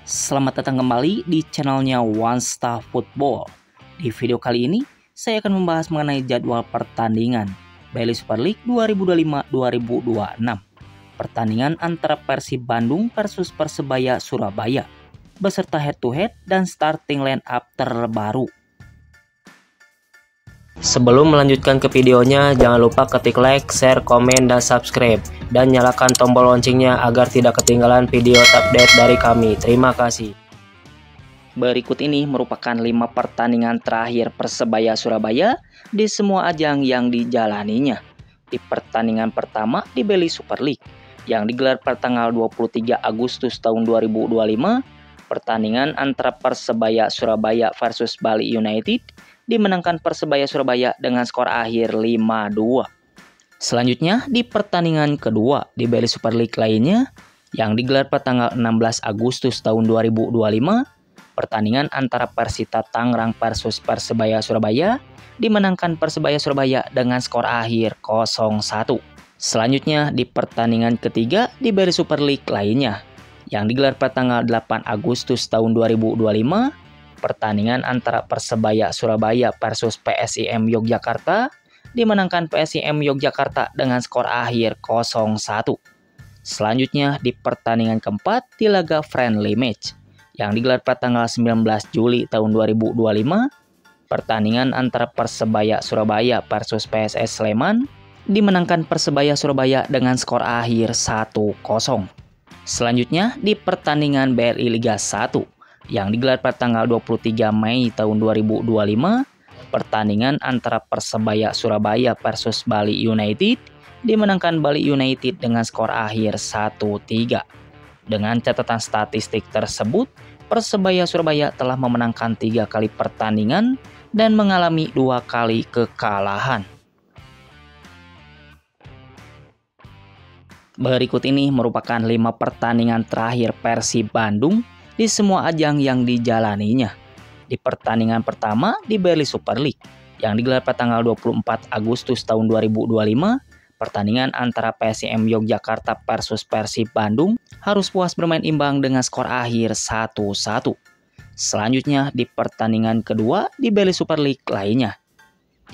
Selamat datang kembali di channelnya One Star Football. Di video kali ini, saya akan membahas mengenai jadwal pertandingan Bali Super League 2025-2026. Pertandingan antara Persib Bandung versus Persebaya Surabaya, beserta head-to-head dan starting line-up terbaru. Sebelum melanjutkan ke videonya, jangan lupa ketik like, share, komen, dan subscribe. Dan nyalakan tombol loncengnya agar tidak ketinggalan video update dari kami. Terima kasih. Berikut ini merupakan 5 pertandingan terakhir Persebaya Surabaya di semua ajang yang dijalaninya. Di pertandingan pertama di Bali Super League yang digelar pada tanggal 23 Agustus tahun 2025, pertandingan antara Persebaya Surabaya versus Bali United dimenangkan Persebaya Surabaya dengan skor akhir 5-2. Selanjutnya di pertandingan kedua di Bali Super League lainnya yang digelar pada tanggal 16 Agustus tahun 2025, pertandingan antara Persita Tangerang versus Persebaya Surabaya dimenangkan Persebaya Surabaya dengan skor akhir 0-1. Selanjutnya di pertandingan ketiga di Bali Super League lainnya yang digelar pada tanggal 8 Agustus tahun 2025, pertandingan antara Persebaya Surabaya versus PSIM Yogyakarta dimenangkan PSIM Yogyakarta dengan skor akhir 0-1. Selanjutnya di pertandingan keempat di laga friendly match yang digelar pada tanggal 19 Juli tahun 2025, pertandingan antara Persebaya Surabaya versus PSS Sleman dimenangkan Persebaya Surabaya dengan skor akhir 1-0. Selanjutnya di pertandingan BRI Liga 1 yang digelar pada tanggal 23 Mei tahun 2025, pertandingan antara Persebaya Surabaya versus Bali United dimenangkan Bali United dengan skor akhir 1-3. Dengan catatan statistik tersebut, Persebaya Surabaya telah memenangkan 3 kali pertandingan dan mengalami 2 kali kekalahan. Berikut ini merupakan 5 pertandingan terakhir Persib Bandung di semua ajang yang dijalaninya. Di pertandingan pertama di Bali Super League yang digelar pada tanggal 24 Agustus tahun 2025, pertandingan antara PSIM Yogyakarta versus Persib Bandung harus puas bermain imbang dengan skor akhir 1-1. Selanjutnya di pertandingan kedua di Bali Super League lainnya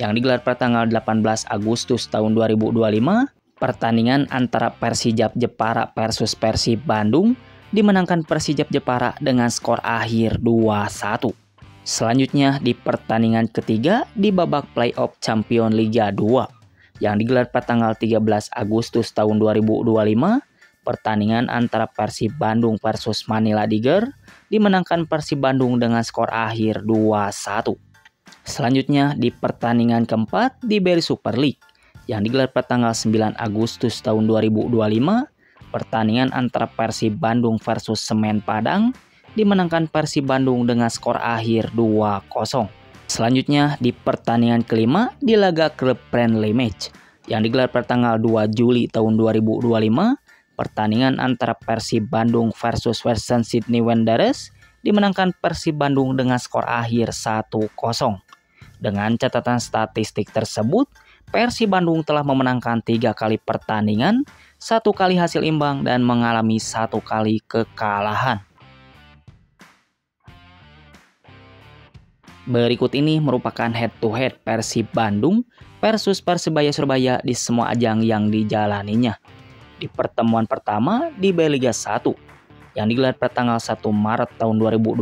yang digelar pada tanggal 18 Agustus tahun 2025, pertandingan antara Persijap Jepara versus Persib Bandung dimenangkan Persijap Jepara dengan skor akhir 2-1. Selanjutnya di pertandingan ketiga di babak playoff Champion Liga 2 yang digelar pada tanggal 13 Agustus tahun 2025, pertandingan antara Persib Bandung versus Manila Tiger dimenangkan Persib Bandung dengan skor akhir 2-1. Selanjutnya di pertandingan keempat di Bali Super League yang digelar pada tanggal 9 Agustus tahun 2025, pertandingan antara Persib Bandung versus Semen Padang dimenangkan Persib Bandung dengan skor akhir 2-0. Selanjutnya di pertandingan kelima di laga klub friendly match yang digelar pada tanggal 2 Juli tahun 2025, pertandingan antara Persib Bandung versus Western Sydney Wanderers dimenangkan Persib Bandung dengan skor akhir 1-0. Dengan catatan statistik tersebut, Persib Bandung telah memenangkan 3 kali pertandingan, 1 kali hasil imbang, dan mengalami 1 kali kekalahan. Berikut ini merupakan head-to-head Persib Bandung versus Persebaya Surabaya di semua ajang yang dijalaninya. Di pertemuan pertama di Bali Liga 1 yang digelar pada tanggal 1 Maret tahun 2025,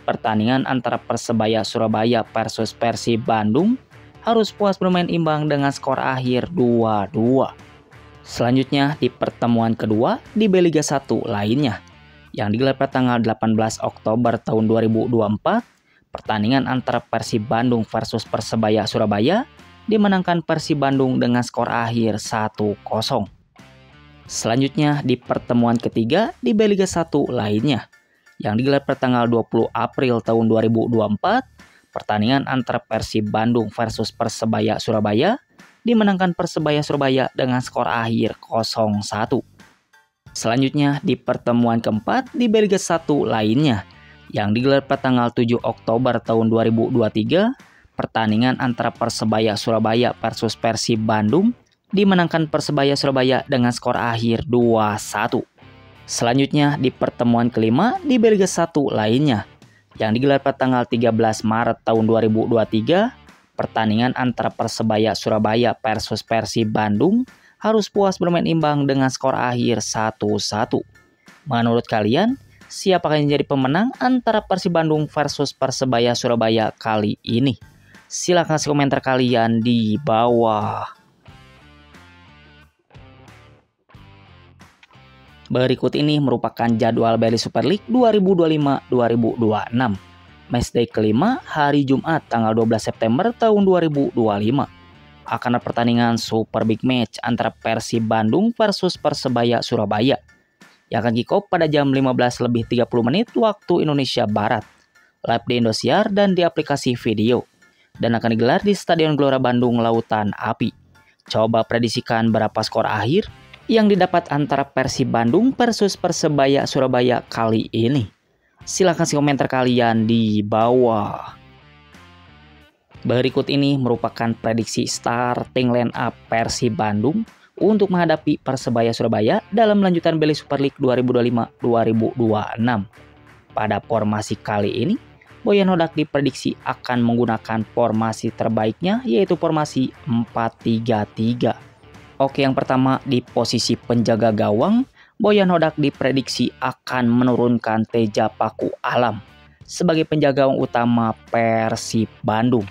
pertandingan antara Persebaya Surabaya versus Persib Bandung harus puas bermain imbang dengan skor akhir 2-2. Selanjutnya di pertemuan kedua di Bali Liga 1 lainnya yang digelar pada tanggal 18 Oktober tahun 2024, pertandingan antara Persib Bandung versus Persebaya Surabaya dimenangkan Persib Bandung dengan skor akhir 1-0. Selanjutnya di pertemuan ketiga di Bali Liga 1 lainnya yang digelar pada tanggal 20 April tahun 2024, pertandingan antara Persib Bandung versus Persebaya Surabaya dimenangkan Persebaya Surabaya dengan skor akhir 0-1. Selanjutnya di pertemuan keempat di Bali Liga 1 lainnya yang digelar pada tanggal 7 Oktober tahun 2023, pertandingan antara Persebaya Surabaya versus Persib Bandung dimenangkan Persebaya Surabaya dengan skor akhir 2-1. Selanjutnya di pertemuan kelima di Liga 1 lainnya yang digelar pada tanggal 13 Maret tahun 2023, pertandingan antara Persebaya Surabaya versus Persib Bandung harus puas bermain imbang dengan skor akhir 1-1. Menurut kalian, siapa yang jadi pemenang antara Persib Bandung versus Persebaya Surabaya kali ini? Silahkan kasih komentar kalian di bawah. Berikut ini merupakan jadwal Bali Super League 2025-2026. Matchday kelima hari Jumat tanggal 12 September tahun 2025. Akan ada pertandingan Super Big Match antara Persib Bandung versus Persebaya Surabaya yang akan kick off pada jam 15.30 waktu Indonesia Barat. Live di Indosiar dan di aplikasi video. Dan akan digelar di Stadion Gelora Bandung Lautan Api. Coba prediksikan berapa skor akhir yang didapat antara Persib Bandung versus Persebaya Surabaya kali ini. Silahkan kasih komentar kalian di bawah. Berikut ini merupakan prediksi starting line up Persib Bandung untuk menghadapi Persebaya Surabaya dalam lanjutan Bali Super League 2025-2026. Pada formasi kali ini, Boyan Hodak diprediksi akan menggunakan formasi terbaiknya, yaitu formasi 4-3-3. Oke, yang pertama di posisi penjaga gawang, Boyan Hodak diprediksi akan menurunkan Teja Paku Alam sebagai penjaga gawang utama Persib Bandung.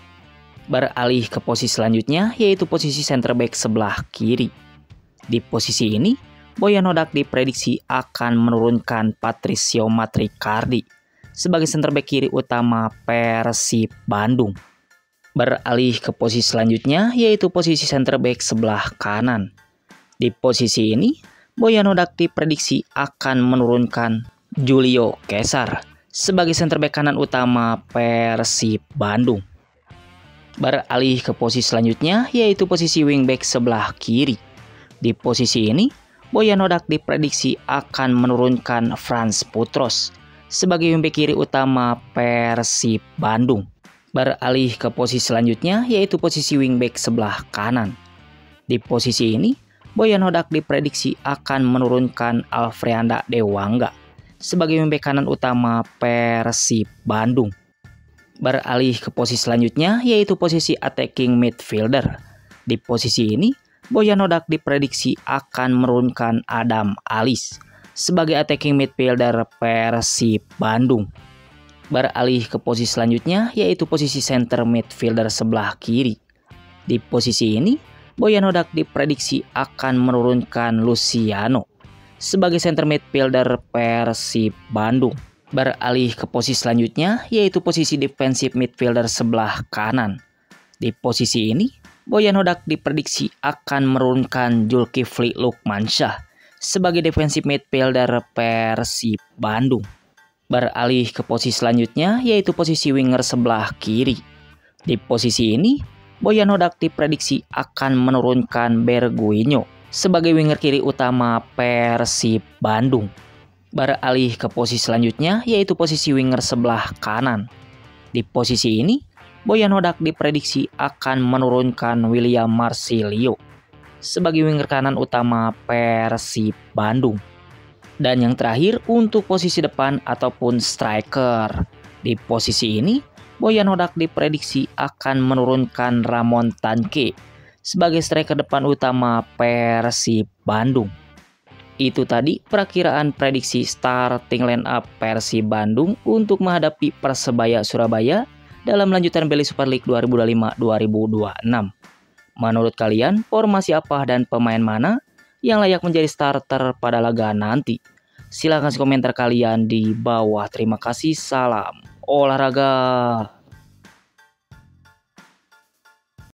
Beralih ke posisi selanjutnya, yaitu posisi center back sebelah kiri. Di posisi ini, Boyan Hodak diprediksi akan menurunkan Patricio Matricardi sebagai center back kiri utama Persib Bandung. Beralih ke posisi selanjutnya, yaitu posisi center back sebelah kanan. Di posisi ini, Boyan Hodak diprediksi akan menurunkan Julio Cesar sebagai center back kanan utama Persib Bandung. Beralih ke posisi selanjutnya, yaitu posisi wingback sebelah kiri. Di posisi ini, Boyan Hodak diprediksi akan menurunkan Frans Putros sebagai wingback kiri utama Persib Bandung. Beralih ke posisi selanjutnya, yaitu posisi wingback sebelah kanan. Di posisi ini, Boyan Hodak diprediksi akan menurunkan Alfreanda Dewangga sebagai wingback kanan utama Persib Bandung. Beralih ke posisi selanjutnya, yaitu posisi attacking midfielder. Di posisi ini, Boyan Hodak diprediksi akan menurunkan Adam Alis sebagai attacking midfielder Persib Bandung. Beralih ke posisi selanjutnya, yaitu posisi center midfielder sebelah kiri. Di posisi ini, Boyan Hodak diprediksi akan menurunkan Luciano sebagai center midfielder Persib Bandung. Beralih ke posisi selanjutnya, yaitu posisi defensive midfielder sebelah kanan. Di posisi ini, Boyan Hodak diprediksi akan menurunkan Zulkifli Lukmansyah sebagai defensive midfielder Persib Bandung. Beralih ke posisi selanjutnya, yaitu posisi winger sebelah kiri. Di posisi ini, Boyan Hodak diprediksi akan menurunkan Berguinho sebagai winger kiri utama Persib Bandung. Beralih ke posisi selanjutnya, yaitu posisi winger sebelah kanan. Di posisi ini, Boyan Hodak diprediksi akan menurunkan William Marsilio sebagai winger kanan utama Persib Bandung. Dan yang terakhir untuk posisi depan ataupun striker. Di posisi ini, Boyan Hodak diprediksi akan menurunkan Ramon Tanque sebagai striker depan utama Persib Bandung. Itu tadi perakiraan prediksi starting line up Persib Bandung untuk menghadapi Persebaya Surabaya dalam lanjutan Bali Super League 2025-2026. Menurut kalian, formasi apa dan pemain mana yang layak menjadi starter pada laga nanti? Silahkan komentar kalian di bawah. Terima kasih, salam olahraga.